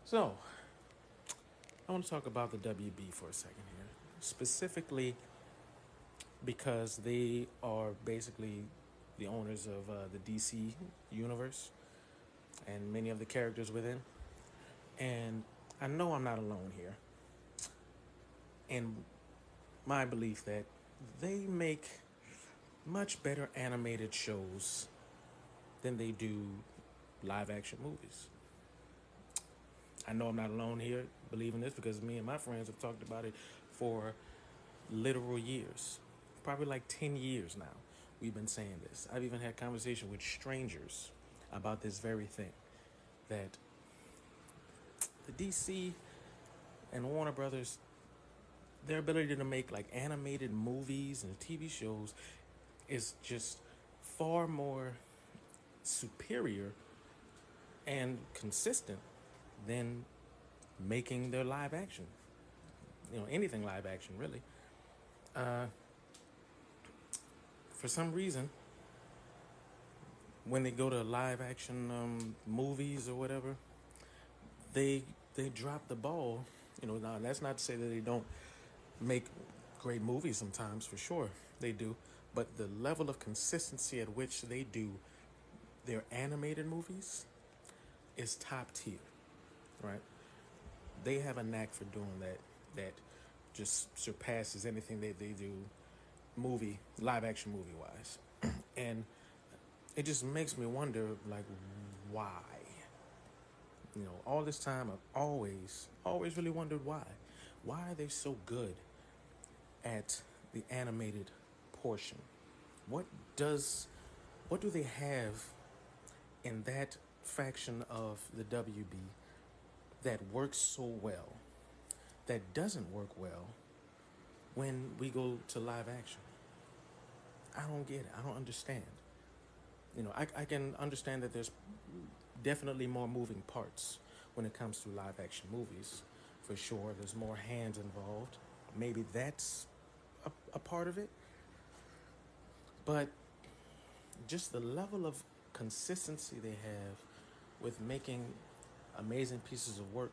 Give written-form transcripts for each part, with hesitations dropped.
So, I want to talk about the WB for a second here. Specifically because they are basically the owners of the DC universe and many of the characters within. And I know I'm not alone here in my belief that they make much better animated shows than they do live action movies. I know I'm not alone here believing this because me and my friends have talked about it for literal years. Probably like 10 years now. We've been saying this. I've even had conversation with strangers about this very thing. That the DC and Warner Brothers, their ability to make like animated movies and TV shows is just far more superior and consistent than making their live action. Anything live action really. For some reason, when they go to live action movies or whatever, they they drop the ball. Now that's not to say that they don't make great movies sometimes, for sure they do, but the level of consistency at which they do their animated movies is top tier, right? They have a knack for doing that that just surpasses anything that they do live action movie wise. And it just makes me wonder, like, why? All this time I've always really wondered why. Why are they so good at the animated portion? What does what do they have in that faction of the WB that works so well that doesn't work well when we go to live action? I don't get it. I don't understand. I can understand that there's definitely more moving parts when it comes to live action movies. For sure, there's more hands involved. Maybe that's a part of it. But just the level of consistency they have with making amazing pieces of work,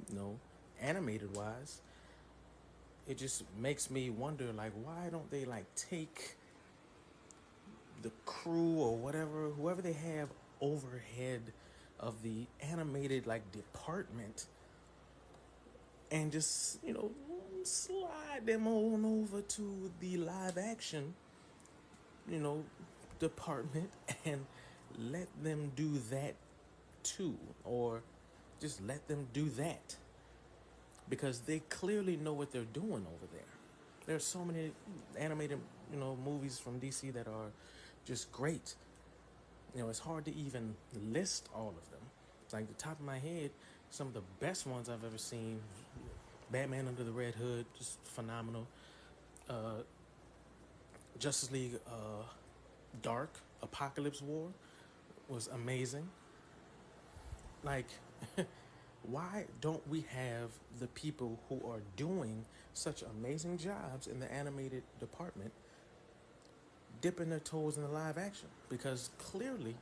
you know, animated wise, it just makes me wonder, like, why don't they like take the crew or whoever they have overhead of the animated like department and just, slide them on over to the live action, you know, department and let them do that too, or just let them do that because they clearly know what they're doing over there. There are so many animated, movies from DC that are just great. It's hard to even list all of them. Like the top of my head, some of the best ones I've ever seen: Batman Under the Red Hood, just phenomenal. Uh, Justice League, Dark, Apocalypse War was amazing. Like, why don't we have the people who are doing such amazing jobs in the animated department dipping their toes in the live action? Because clearly,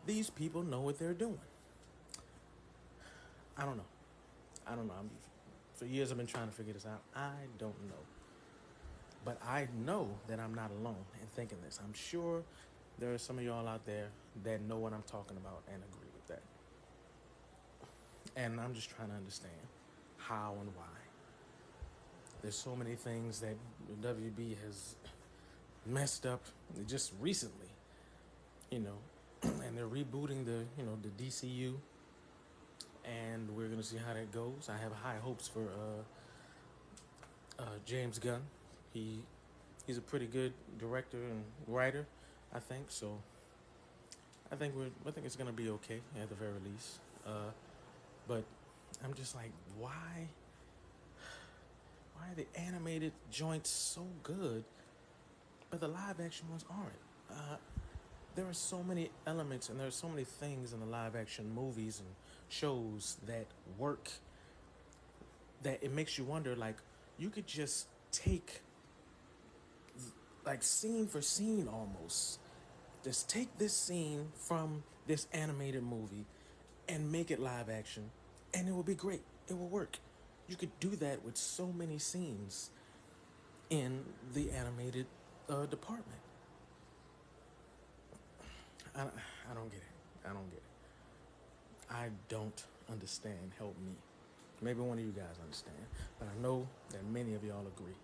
these people know what they're doing. I don't know. I don't know. For years, I've been trying to figure this out. I don't know. But I know that I'm not alone in thinking this. I'm sure there are some of y'all out there that know what I'm talking about and agree with that. And I'm just trying to understand how and why. There's so many things that the WB has messed up just recently, and they're rebooting the DCU, and we're gonna see how that goes. I have high hopes for James Gunn. He's a pretty good director and writer, I think. So I think it's gonna be okay at the very least. But I'm just like, why are the animated joints so good, but the live action ones aren't? There are so many elements and there are so many things in the live action movies and shows that work, that it makes you wonder, like, you could just take, like, scene for scene almost, just take this scene from this animated movie and make it live action and it will be great. It will work. You could do that with so many scenes in the animated department. I, I don't get it. I don't get it. I don't understand. Help me. Maybe one of you guys understand, but I know that many of y'all agree.